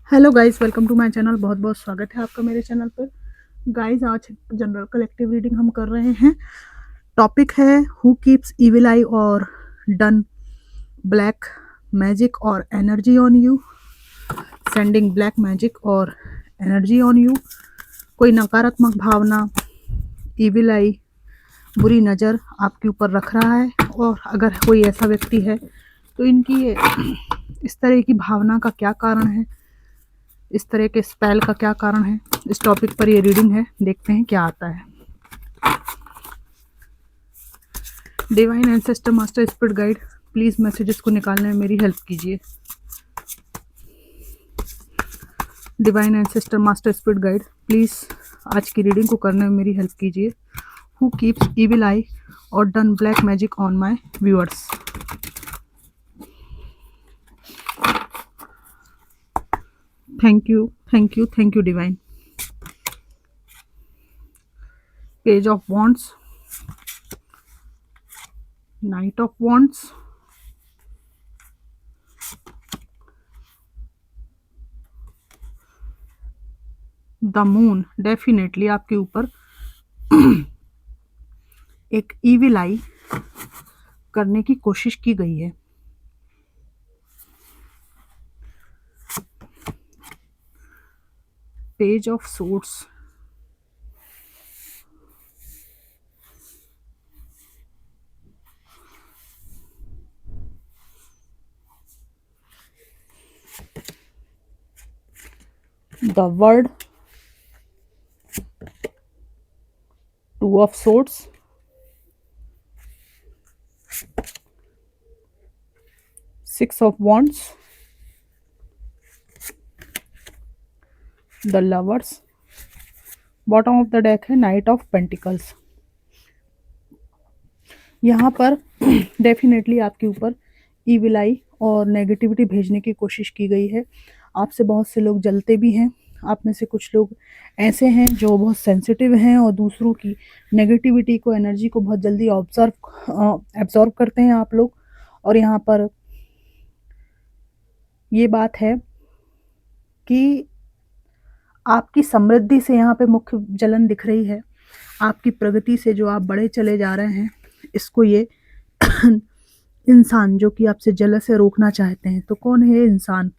Hello guys, welcome to my channel. बहुत बहुत स्वागत है आपका मेरे चैनल पर। गाइस, आज जनरल कलेक्टिव रीडिंग हम कर रहे हैं। टॉपिक है who keeps evil eye or done black magic और energy on you, sending black magic और एनर्जी ऑन यू। कोई नकारात्मक भावना, इविल आई, बुरी नज़र आपके ऊपर रख रहा है, और अगर कोई ऐसा व्यक्ति है तो इनकी इस तरह की भावना का क्या कारण है, इस तरह के स्पेल का क्या कारण है। इस टॉपिक पर ये रीडिंग है, देखते हैं क्या आता है। Divine ancestor master spirit guide, please messages को निकालने में मेरी हेल्प कीजिए। Divine ancestor master spirit guide, please आज की रीडिंग को करने में मेरी हेल्प कीजिए। Who keeps evil eye or done black magic on my viewers. Thank you, thank you, thank you divine. Page of wands, night of wands, the moon. Definitely आपके ऊपर एक इविल आई करने की कोशिश की गई है। Page of swords, the word, two of swords, six of wands, the lovers. Bottom of the deck है नाइट ऑफ पेंटिकल्स। यहाँ पर डेफिनेटली आपके ऊपर ईविल आई और नेगेटिविटी भेजने की कोशिश की गई है। आपसे बहुत से लोग जलते भी हैं। आप में से कुछ लोग ऐसे हैं जो बहुत सेंसिटिव हैं और दूसरों की नेगेटिविटी को, एनर्जी को बहुत जल्दी एब्जॉर्ब करते हैं आप लोग। और यहाँ पर ये बात है कि आपकी समृद्धि से यहाँ पे मुख्य जलन दिख रही है। आपकी प्रगति से जो आप बड़े चले जा रहे हैं, इसको ये इंसान जो कि आपसे जलस से रोकना चाहते हैं। तो कौन है ये इंसान?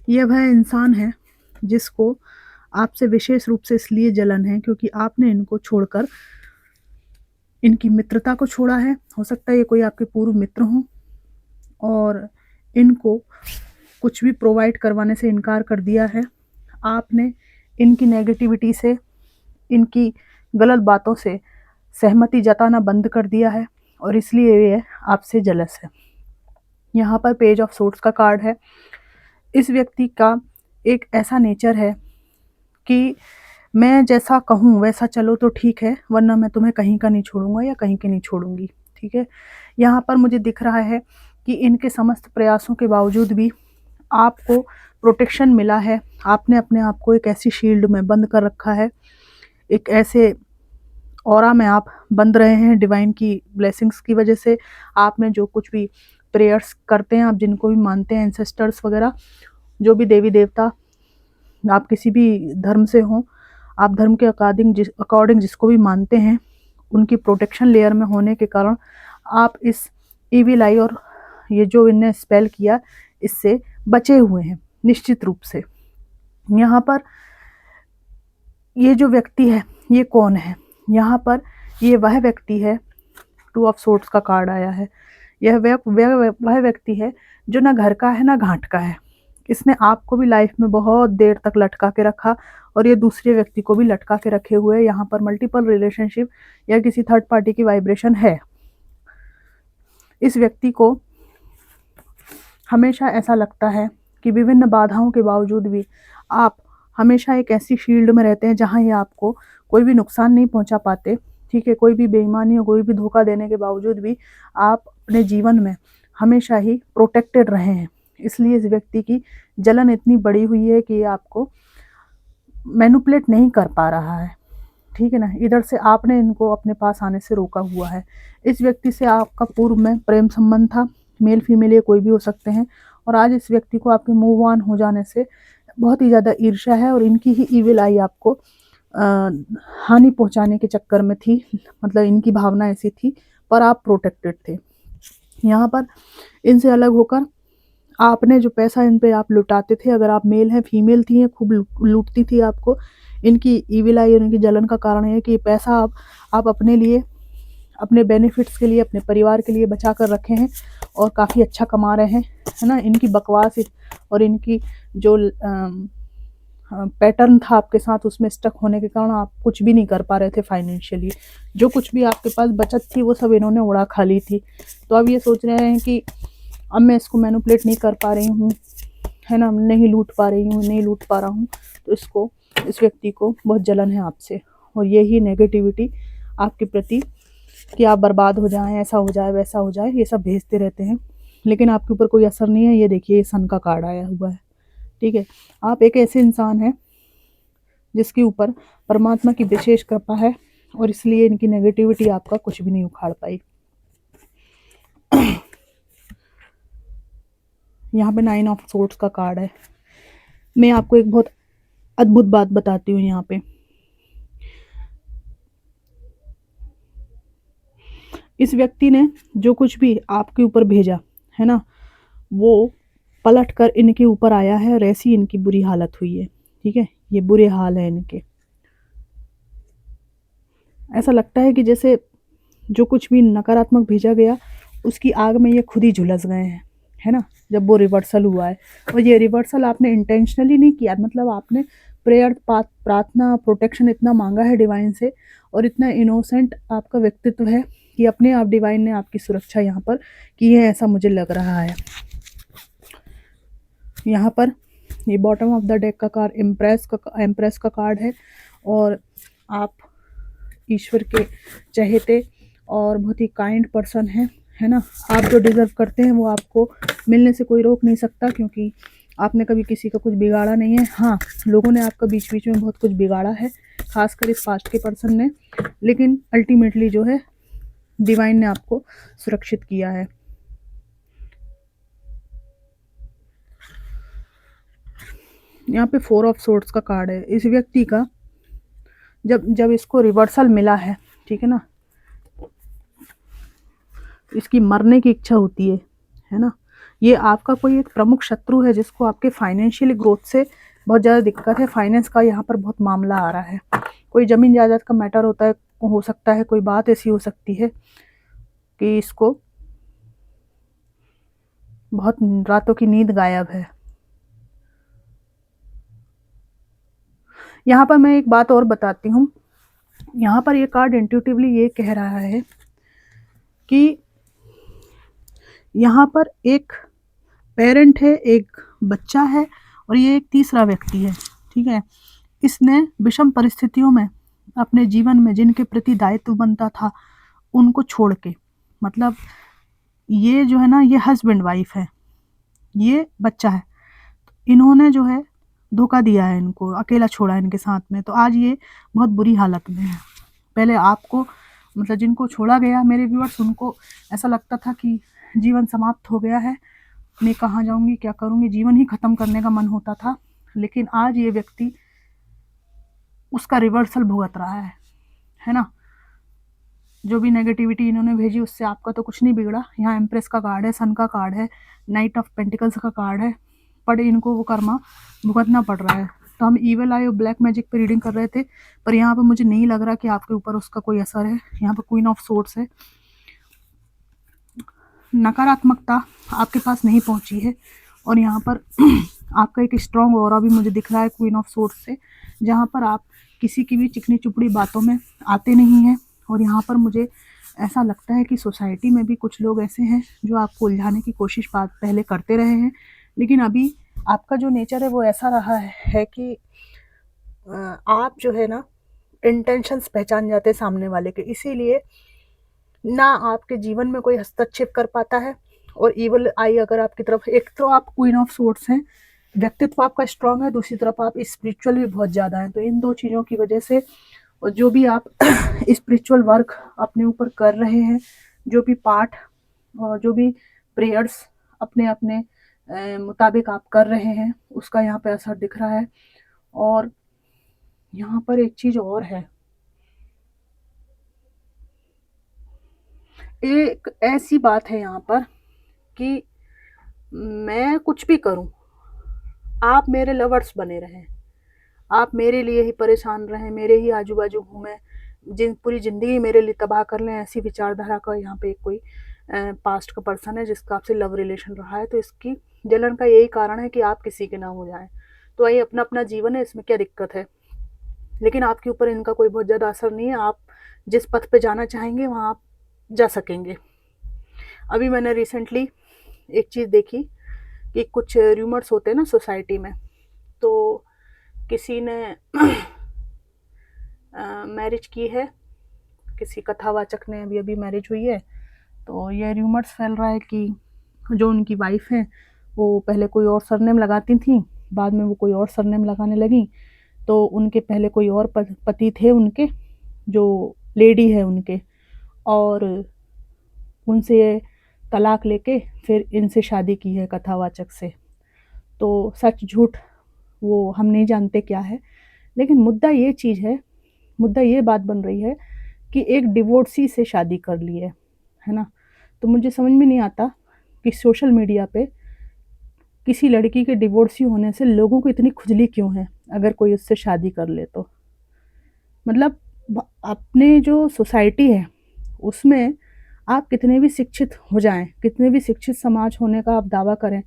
ये वह इंसान है जिसको आपसे विशेष रूप से इसलिए जलन है क्योंकि आपने इनको छोड़कर इनकी मित्रता को छोड़ा है। हो सकता है ये कोई आपके पूर्व मित्र हों और इनको कुछ भी प्रोवाइड करवाने से इनकार कर दिया है। आपने इनकी नेगेटिविटी से, इनकी गलत बातों से सहमति जताना बंद कर दिया है और इसलिए ये आपसे जलस है। यहाँ पर पेज ऑफ सोर्ड्स का कार्ड है। इस व्यक्ति का एक ऐसा नेचर है कि मैं जैसा कहूँ वैसा चलो तो ठीक है, वरना मैं तुम्हें कहीं का नहीं छोड़ूंगा या कहीं के नहीं छोड़ूंगी। ठीक है, यहाँ पर मुझे दिख रहा है कि इनके समस्त प्रयासों के बावजूद भी आपको प्रोटेक्शन मिला है। आपने अपने आप को एक ऐसी शील्ड में बंद कर रखा है, एक ऐसे ऑरा में आप बंद रहे हैं डिवाइन की ब्लेसिंग्स की वजह से। आपने जो कुछ भी प्रेयर्स करते हैं, आप जिनको भी मानते हैं, एंसेस्टर्स वगैरह, जो भी देवी देवता, आप किसी भी धर्म से हों, आप धर्म के अकॉर्डिंग जिसको भी मानते हैं, उनकी प्रोटेक्शन लेयर में होने के कारण आप इस इविल आई और ये जो इनने स्पेल किया इससे बचे हुए हैं निश्चित रूप से। यहाँ पर ये जो व्यक्ति है ये कौन है? यहाँ पर ये वह व्यक्ति है, टू ऑफ सोर्ड्स का कार्ड आया है। यह वह व्यक्ति है जो ना घर का है ना घाट का है। इसने आपको भी लाइफ में बहुत देर तक लटका के रखा और ये दूसरे व्यक्ति को भी लटका के रखे हुए। यहाँ पर मल्टीपल रिलेशनशिप या किसी थर्ड पार्टी की वाइब्रेशन है। इस व्यक्ति को हमेशा ऐसा लगता है कि विभिन्न बाधाओं के बावजूद भी आप हमेशा एक ऐसी फील्ड में रहते हैं जहां ये आपको कोई भी नुकसान नहीं पहुंचा पाते। ठीक है, कोई भी बेईमानी और कोई भी धोखा देने के बावजूद भी आप अपने जीवन में हमेशा ही प्रोटेक्टेड रहे हैं। इसलिए इस व्यक्ति की जलन इतनी बड़ी हुई है कि ये आपको मैनिपुलेट नहीं कर पा रहा है। ठीक है ना, इधर से आपने इनको अपने पास आने से रोका हुआ है। इस व्यक्ति से आपका पूर्व में प्रेम संबंध था, मेल फीमेल ये कोई भी हो सकते हैं, और आज इस व्यक्ति को आपके मूव ऑन हो जाने से बहुत ही ज़्यादा ईर्ष्या है, और इनकी ही ईविल आई आपको हानि पहुंचाने के चक्कर में थी, मतलब इनकी भावना ऐसी थी, पर आप प्रोटेक्टेड थे। यहाँ पर इनसे अलग होकर आपने जो पैसा इन पे आप लुटाते थे, अगर आप मेल हैं फीमेल थी, खूब लूटती थी आपको। इनकी ईविल आई और इनकी जलन का कारण है कि पैसा आप अपने लिए, अपने बेनिफिट्स के लिए, अपने परिवार के लिए बचा कर रखे हैं और काफ़ी अच्छा कमा रहे हैं, है ना। इनकी बकवास और इनकी जो पैटर्न था आपके साथ, उसमें स्टक होने के कारण आप कुछ भी नहीं कर पा रहे थे फाइनेंशियली। जो कुछ भी आपके पास बचत थी वो सब इन्होंने उड़ा खा ली थी। तो अब ये सोच रहे हैं कि अब मैं इसको मैनिपुलेट नहीं कर पा रही हूँ, है ना, नहीं लूट पा रही हूँ, नहीं लूट पा रहा हूँ, तो इस व्यक्ति को बहुत जलन है आपसे, और यही नेगेटिविटी आपके प्रति कि आप बर्बाद हो जाएं, ऐसा हो जाए, वैसा हो जाए, ये सब भेजते रहते हैं, लेकिन आपके ऊपर कोई असर नहीं है। ये देखिए, ये सन का कार्ड आया हुआ है, ठीक है। आप एक ऐसे इंसान हैं जिसके ऊपर परमात्मा की विशेष कृपा है, और इसलिए इनकी नेगेटिविटी आपका कुछ भी नहीं उखाड़ पाई। यहाँ पे 9 ऑफ सोर्ड्स का कार्ड है। मैं आपको एक बहुत अद्भुत बात बताती हूँ। यहाँ पे इस व्यक्ति ने जो कुछ भी आपके ऊपर भेजा है ना, वो पलट कर इनके ऊपर आया है, और ऐसी इनकी बुरी हालत हुई है, ठीक है। ये बुरे हाल है इनके। ऐसा लगता है कि जैसे जो कुछ भी नकारात्मक भेजा गया, उसकी आग में ये खुद ही झुलस गए हैं, है ना, जब वो रिवर्सल हुआ है। और ये रिवर्सल आपने इंटेंशनली नहीं किया, मतलब आपने प्रेयर, प्रार्थना, प्रोटेक्शन इतना मांगा है डिवाइन से, और इतना इनोसेंट आपका व्यक्तित्व है कि अपने आप डिवाइन ने आपकी सुरक्षा यहाँ पर की है, ऐसा मुझे लग रहा है। यहाँ पर ये बॉटम ऑफ द डेक का कार्ड एम्प्रेस का कार्ड है, और आप ईश्वर के चहेते और बहुत ही काइंड पर्सन है ना। आप जो डिज़र्व करते हैं वो आपको मिलने से कोई रोक नहीं सकता, क्योंकि आपने कभी किसी का कुछ बिगाड़ा नहीं है। हाँ, लोगों ने आपका बीच बीच में बहुत कुछ बिगाड़ा है, खासकर इस पास्ट के पर्सन ने, लेकिन अल्टीमेटली जो है डिवाइन ने आपको सुरक्षित किया है। यहाँ पे 4 ऑफ सोर्ड्स का कार्ड है। इस व्यक्ति का जब इसको रिवर्सल मिला है, ठीक है ना, इसकी मरने की इच्छा होती है ना। ये आपका कोई एक प्रमुख शत्रु है जिसको आपके फाइनेंशियल ग्रोथ से बहुत ज़्यादा दिक्कत है। फाइनेंस का यहाँ पर बहुत मामला आ रहा है, कोई ज़मीन जायदाद का मैटर होता है, हो सकता है कोई बात ऐसी हो सकती है कि इसको बहुत रातों की नींद गायब है। यहाँ पर मैं एक बात और बताती हूँ। यहाँ पर ये कार्ड इंट्यूटिवली ये कह रहा है कि यहाँ पर एक पेरेंट है, एक बच्चा है, और ये एक तीसरा व्यक्ति है, ठीक है। इसने विषम परिस्थितियों में अपने जीवन में जिनके प्रति दायित्व बनता था उनको छोड़ के, मतलब ये जो है ना, ये हस्बैंड वाइफ है, ये बच्चा है, इन्होंने जो है धोखा दिया है, इनको अकेला छोड़ा है इनके साथ में, तो आज ये बहुत बुरी हालत में है। पहले आपको, मतलब जिनको छोड़ा गया मेरे व्यूअर्स, उनको ऐसा लगता था कि जीवन समाप्त हो गया है, मैं कहाँ जाऊँगी, क्या करूँगी, जीवन ही ख़त्म करने का मन होता था। लेकिन आज ये व्यक्ति उसका रिवर्सल भुगत रहा है ना। जो भी नेगेटिविटी इन्होंने भेजी उससे आपका तो कुछ नहीं बिगड़ा। यहाँ एम्प्रेस का कार्ड है, सन का कार्ड है, नाइट ऑफ पेंटिकल्स का कार्ड है, पर इनको वो कर्मा भुगतना पड़ रहा है। तो हम ईवल आई और ब्लैक मैजिक पे रीडिंग कर रहे थे, पर यहाँ पर मुझे नहीं लग रहा कि आपके ऊपर उसका कोई असर है। यहाँ पर क्वीन ऑफ सोर्ड्स है, नकारात्मकता आपके पास नहीं पहुँची है, और यहाँ पर आपका एक स्ट्रॉन्ग ऑरा भी मुझे दिख रहा है क्वीन ऑफ सोर्ड्स से, जहाँ पर आप किसी की भी चिकनी चुपड़ी बातों में आते नहीं हैं। और यहाँ पर मुझे ऐसा लगता है कि सोसाइटी में भी कुछ लोग ऐसे हैं जो आपको उलझाने की कोशिश बात पहले करते रहे हैं, लेकिन अभी आपका जो नेचर है वो ऐसा रहा है कि आप जो है ना इंटेंशंस पहचान जाते हैं सामने वाले के, इसीलिए ना आपके जीवन में कोई हस्तक्षेप कर पाता है। और ईवल आई अगर आपकी तरफ, एक तो आप क्वीन ऑफ सोर्ड्स हैं, व्यक्तित्व आपका स्ट्रांग है, दूसरी तरफ आप स्पिरिचुअल भी बहुत ज़्यादा हैं। तो इन दो चीज़ों की वजह से, और जो भी आप स्पिरिचुअल वर्क अपने ऊपर कर रहे हैं, जो भी पाठ और जो भी प्रेयर्स अपने अपने मुताबिक आप कर रहे हैं, उसका यहाँ पे असर दिख रहा है। और यहाँ पर एक चीज़ और है, एक ऐसी बात है यहाँ पर कि मैं कुछ भी करूँ, आप मेरे लवर्स बने रहें, आप मेरे लिए ही परेशान रहें, मेरे ही आजू-बाजू घूमें, पूरी ज़िंदगी मेरे लिए तबाह कर लें, ऐसी विचारधारा का यहाँ पे कोई पास्ट का पर्सन है जिसका आपसे लव रिलेशन रहा है, तो इसकी जलन का यही कारण है कि आप किसी के ना हो जाएँ। तो ये अपना-अपना जीवन है, इसमें क्या दिक्कत है? लेकिन आपके ऊपर इनका कोई बहुत ज़्यादा असर नहीं है, आप जिस पथ पे जाना चाहेंगे वहाँ आप जा सकेंगे। अभी मैंने रिसेंटली एक चीज़ देखी कि कुछ रूमर्स होते हैं ना सोसाइटी में, तो किसी ने मैरिज की है, किसी कथावाचक ने अभी मैरिज हुई है, तो ये रूमर्स फैल रहा है कि जो उनकी वाइफ हैं वो पहले कोई और सरनेम लगाती थी, बाद में वो कोई और सरनेम लगाने लगी, तो उनके पहले कोई और पति थे उनके, जो लेडी है उनके, और उनसे तलाक लेके फिर इनसे शादी की है कथावाचक से। तो सच झूठ वो हम नहीं जानते क्या है, लेकिन मुद्दा ये चीज़ है, मुद्दा ये बात बन रही है कि एक डिवोर्सी से शादी कर ली है ना? तो मुझे समझ में नहीं आता कि सोशल मीडिया पे किसी लड़की के डिवोर्सी होने से लोगों को इतनी खुजली क्यों है, अगर कोई उससे शादी कर ले तो। मतलब अपने जो सोसाइटी है उसमें आप कितने भी शिक्षित हो जाएं, कितने भी शिक्षित समाज होने का आप दावा करें,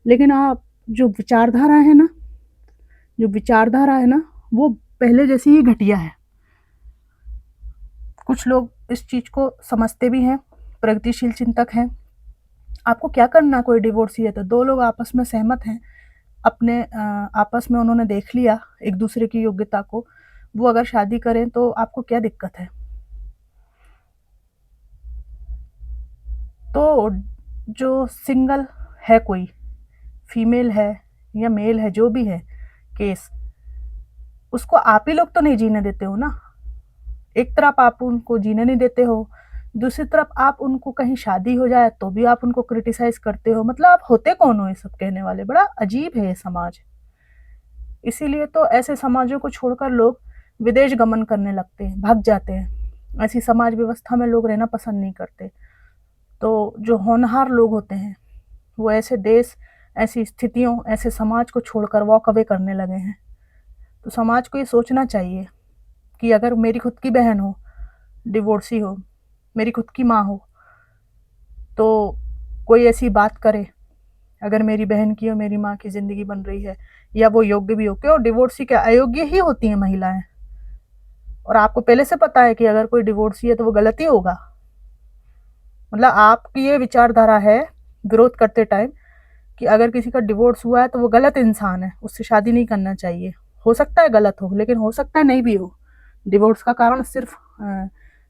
लेकिन आप जो विचारधारा है ना वो पहले जैसी ही घटिया है। कुछ लोग इस चीज़ को समझते भी हैं, प्रगतिशील चिंतक हैं। आपको क्या करना, कोई डिवोर्सी है तो दो लोग आपस में सहमत हैं, अपने आपस में उन्होंने देख लिया एक दूसरे की योग्यता को, वो अगर शादी करें तो आपको क्या दिक्कत है? तो जो सिंगल है, कोई फीमेल है या मेल है, जो भी है केस, उसको आप ही लोग तो नहीं जीने देते हो ना। एक तरफ आप उनको जीने नहीं देते हो, दूसरी तरफ आप उनको कहीं शादी हो जाए तो भी आप उनको क्रिटिसाइज करते हो। मतलब आप होते कौन हो ये सब कहने वाले? बड़ा अजीब है ये समाज। इसीलिए तो ऐसे समाजों को छोड़कर लोग विदेश गमन करने लगते हैं, भाग जाते हैं। ऐसी समाज व्यवस्था में लोग रहना पसंद नहीं करते। तो जो होनहार लोग होते हैं वो ऐसे देश, ऐसी स्थितियों, ऐसे समाज को छोड़कर वॉक अवे करने लगे हैं। तो समाज को ये सोचना चाहिए कि अगर मेरी खुद की बहन हो, डिवोर्सी हो, मेरी खुद की माँ हो, तो कोई ऐसी बात करे, अगर मेरी बहन की और मेरी माँ की ज़िंदगी बन रही है या वो योग्य भी हो, क्यों डिवोर्सी क्या अयोग्य ही होती हैं महिलाएं? और आपको पहले से पता है कि अगर कोई डिवोर्सी है तो वो गलत ही होगा। मतलब आपकी ये विचारधारा है विरोध करते टाइम कि अगर किसी का डिवोर्स हुआ है तो वो गलत इंसान है, उससे शादी नहीं करना चाहिए। हो सकता है गलत हो, लेकिन हो सकता है नहीं भी हो। डिवोर्स का कारण सिर्फ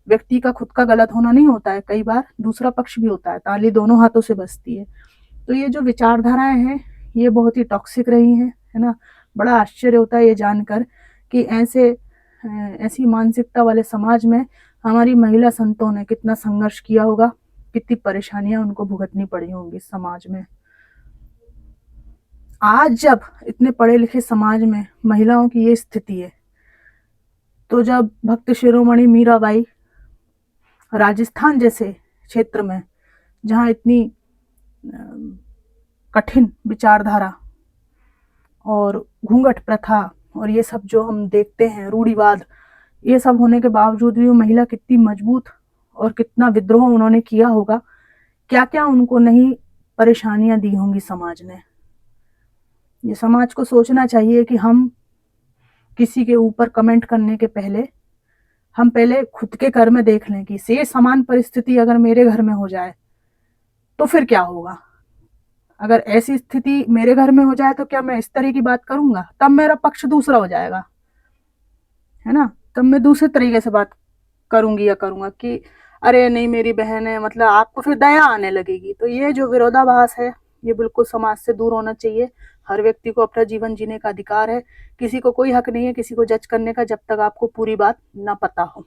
व्यक्ति का खुद का गलत होना नहीं होता है, कई बार दूसरा पक्ष भी होता है, ताली दोनों हाथों से बजती है। तो ये जो विचारधाराएं हैं ये बहुत ही टॉक्सिक रही हैं, है ना। बड़ा आश्चर्य होता है ये जानकर कि ऐसी मानसिकता वाले समाज में हमारी महिला संतों ने कितना संघर्ष किया होगा, कितनी परेशानियां उनको भुगतनी पड़ी होंगी समाज में। आज जब इतने पढ़े लिखे समाज में महिलाओं की ये स्थिति है, तो जब भक्त शिरोमणि मीराबाई राजस्थान जैसे क्षेत्र में, जहाँ इतनी कठिन विचारधारा और घूंघट प्रथा और ये सब जो हम देखते हैं, रूढ़िवाद, ये सब होने के बावजूद भी वो महिला कितनी मजबूत और कितना विद्रोह उन्होंने किया होगा, क्या क्या उनको नहीं परेशानियां दी होंगी समाज ने। ये समाज को सोचना चाहिए कि हम किसी के ऊपर कमेंट करने के पहले हम पहले खुद के घर में देख लें कि से समान परिस्थिति अगर मेरे घर में हो जाए तो फिर क्या होगा। अगर ऐसी स्थिति मेरे घर में हो जाए तो क्या मैं इस तरह की बात करूंगा? तब मेरा पक्ष दूसरा हो जाएगा, है ना। तब मैं दूसरे तरीके से बात करूंगी या करूंगा कि अरे नहीं मेरी बहन है, मतलब आपको फिर दया आने लगेगी। तो ये जो विरोधाभास है ये बिल्कुल समाज से दूर होना चाहिए। हर व्यक्ति को अपना जीवन जीने का अधिकार है, किसी को कोई हक नहीं है किसी को जज करने का, जब तक आपको पूरी बात ना पता हो,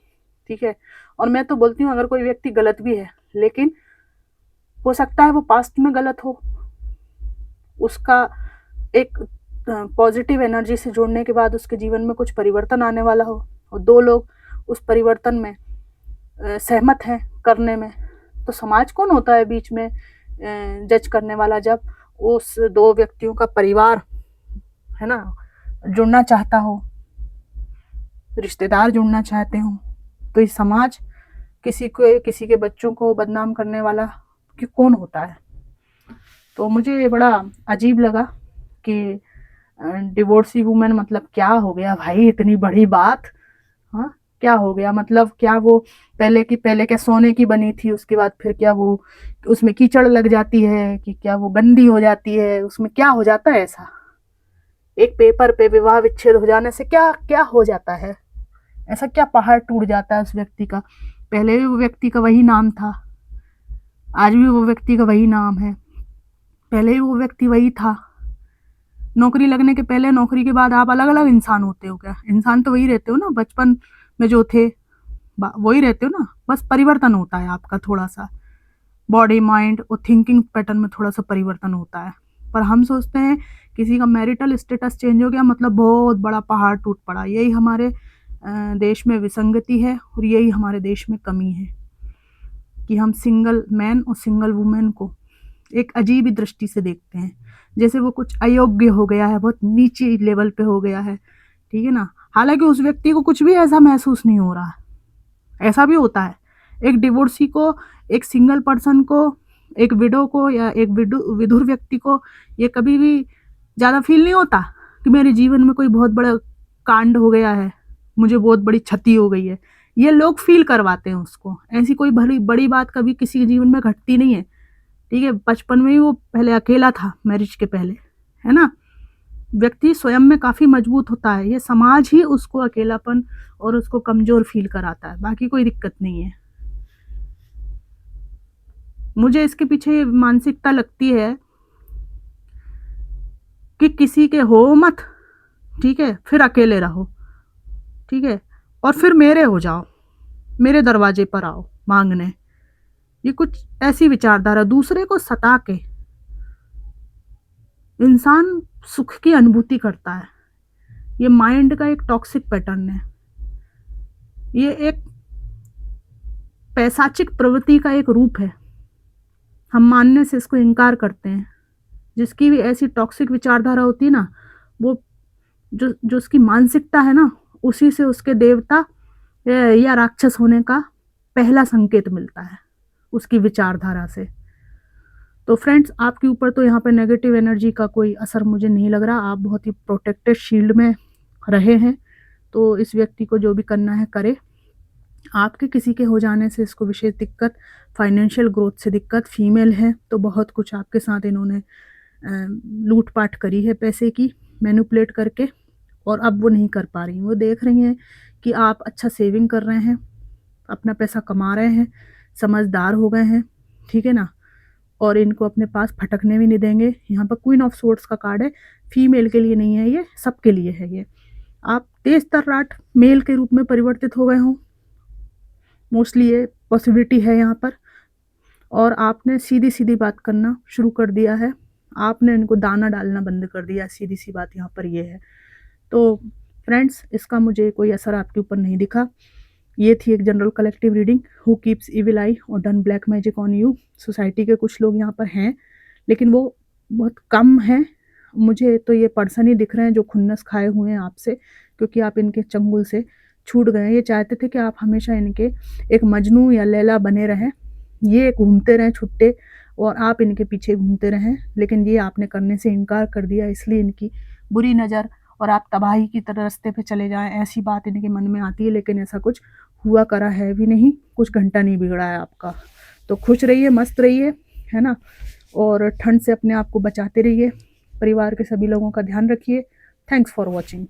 ठीक है। और मैं तो बोलती हूँ अगर कोई व्यक्ति गलत भी है, लेकिन हो सकता है वो पास्ट में गलत हो, उसका एक पॉजिटिव एनर्जी से जुड़ने के बाद उसके जीवन में कुछ परिवर्तन आने वाला हो, और 2 लोग उस परिवर्तन में सहमत हैं करने में, तो समाज कौन होता है बीच में जज करने वाला? जब उस 2 व्यक्तियों का परिवार, है ना, जुड़ना चाहता हो, रिश्तेदार जुड़ना चाहते हो, तो ये समाज किसी के बच्चों को बदनाम करने वाला कि कौन होता है? तो मुझे ये बड़ा अजीब लगा कि डिवोर्सी वुमेन मतलब क्या हो गया भाई, इतनी बड़ी बात? हाँ, क्या हो गया? मतलब क्या वो पहले क्या सोने की बनी थी, उसके बाद फिर क्या वो उसमें कीचड़ लग जाती है, कि क्या वो गंदी हो जाती है? उसमें क्या हो जाता है ऐसा? एक पेपर पे विवाह विच्छेद हो जाने से क्या क्या हो जाता है? ऐसा क्या पहाड़ टूट जाता है उस व्यक्ति का? पहले भी वो व्यक्ति का वही नाम था, आज भी वो व्यक्ति का वही नाम है, पहले भी वो व्यक्ति वही था। नौकरी लगने के पहले, नौकरी के बाद आप अलग अलग इंसान होते हो क्या? इंसान तो वही रहते हो ना, बचपन में जो थे वही रहते हो ना, बस परिवर्तन होता है आपका थोड़ा सा, बॉडी माइंड और थिंकिंग पैटर्न में थोड़ा सा परिवर्तन होता है। पर हम सोचते हैं किसी का मैरिटल स्टेटस चेंज हो गया मतलब बहुत बड़ा पहाड़ टूट पड़ा। यही हमारे देश में विसंगति है, और यही हमारे देश में कमी है कि हम सिंगल मैन और सिंगल वुमेन को एक अजीब ही दृष्टि से देखते हैं, जैसे वो कुछ अयोग्य हो गया है, बहुत नीचे लेवल पे हो गया है, ठीक है ना। हालांकि उस व्यक्ति को कुछ भी ऐसा महसूस नहीं हो रहा है। ऐसा भी होता है, एक डिवोर्सी को, एक सिंगल पर्सन को, एक विडो को या एक विधुर व्यक्ति को ये कभी भी ज़्यादा फील नहीं होता कि मेरे जीवन में कोई बहुत बड़ा कांड हो गया है, मुझे बहुत बड़ी क्षति हो गई है। ये लोग फील करवाते हैं उसको। ऐसी कोई बड़ी बात कभी किसी के जीवन में घटती नहीं है, ठीक है। बचपन में ही वो पहले अकेला था, मैरिज के पहले, है ना। व्यक्ति स्वयं में काफ़ी मजबूत होता है, ये समाज ही उसको अकेलापन और उसको कमज़ोर फील कराता है, बाकी कोई दिक्कत नहीं है। मुझे इसके पीछे मानसिकता लगती है कि किसी के हो मत, ठीक है, फिर अकेले रहो, ठीक है, और फिर मेरे हो जाओ, मेरे दरवाजे पर आओ मांगने। ये कुछ ऐसी विचारधारा, दूसरे को सता के इंसान सुख की अनुभूति करता है। ये माइंड का एक टॉक्सिक पैटर्न है, ये एक पैशाचिक प्रवृत्ति का एक रूप है। हम मानने से इसको इनकार करते हैं। जिसकी भी ऐसी टॉक्सिक विचारधारा होती है ना, वो जो उसकी मानसिकता है ना, उसी से उसके देवता या राक्षस होने का पहला संकेत मिलता है, उसकी विचारधारा से। तो फ्रेंड्स, आपके ऊपर तो यहाँ पे नेगेटिव एनर्जी का कोई असर मुझे नहीं लग रहा। आप बहुत ही प्रोटेक्टेड शील्ड में रहे हैं, तो इस व्यक्ति को जो भी करना है करे। आपके किसी के हो जाने से इसको विशेष दिक्कत, फाइनेंशियल ग्रोथ से दिक्कत, फीमेल है तो बहुत कुछ आपके साथ इन्होंने लूटपाट करी है पैसे की, मैनिपुलेट करके, और अब वो नहीं कर पा रही। वो देख रही हैं कि आप अच्छा सेविंग कर रहे हैं, अपना पैसा कमा रहे हैं, समझदार हो गए हैं, ठीक है ना, और इनको अपने पास फटकने भी नहीं देंगे। यहाँ पर क्वीन ऑफ सोर्ड्स का कार्ड है, फीमेल के लिए नहीं है, ये सबके लिए है। ये आप तेज तर्राट मेल के रूप में परिवर्तित हो गए हों, मोस्टली ये पॉसिबिलिटी है यहाँ पर। और आपने सीधी सीधी बात करना शुरू कर दिया है, आपने इनको दाना डालना बंद कर दिया, सीधी सी बात यहाँ पर ये है। तो फ्रेंड्स, इसका मुझे कोई असर आपके ऊपर नहीं दिखा। ये थी एक general collective reading, who keeps evil eye or done black magic on you. Society के कुछ लोग यहाँ पर हैं, लेकिन वो बहुत कम हैं। मुझे तो ये पर्सन ही दिख रहे हैं जो खुन्नस खाए हुए हैं आपसे, क्योंकि आप इनके चंगुल से छूट गए हैं। ये चाहते थे कि आप हमेशा इनके एक मजनू या लैला बने रहें, ये घूमते रहें छुट्टे, और आप इनके पीछे घूमते रहें, लेकिन ये आपने करने से इनकार कर दिया। इसलिए इनकी बुरी नज़र और आप तबाही की तरह रास्ते पे चले जाएं, ऐसी बात इनके मन में आती है। लेकिन ऐसा कुछ हुआ करा है भी नहीं, कुछ घंटा नहीं बिगड़ा है आपका। तो खुश रहिए, मस्त रहिए, है ना, और ठंड से अपने आप को बचाते रहिए। परिवार के सभी लोगों का ध्यान रखिए। Thanks for watching.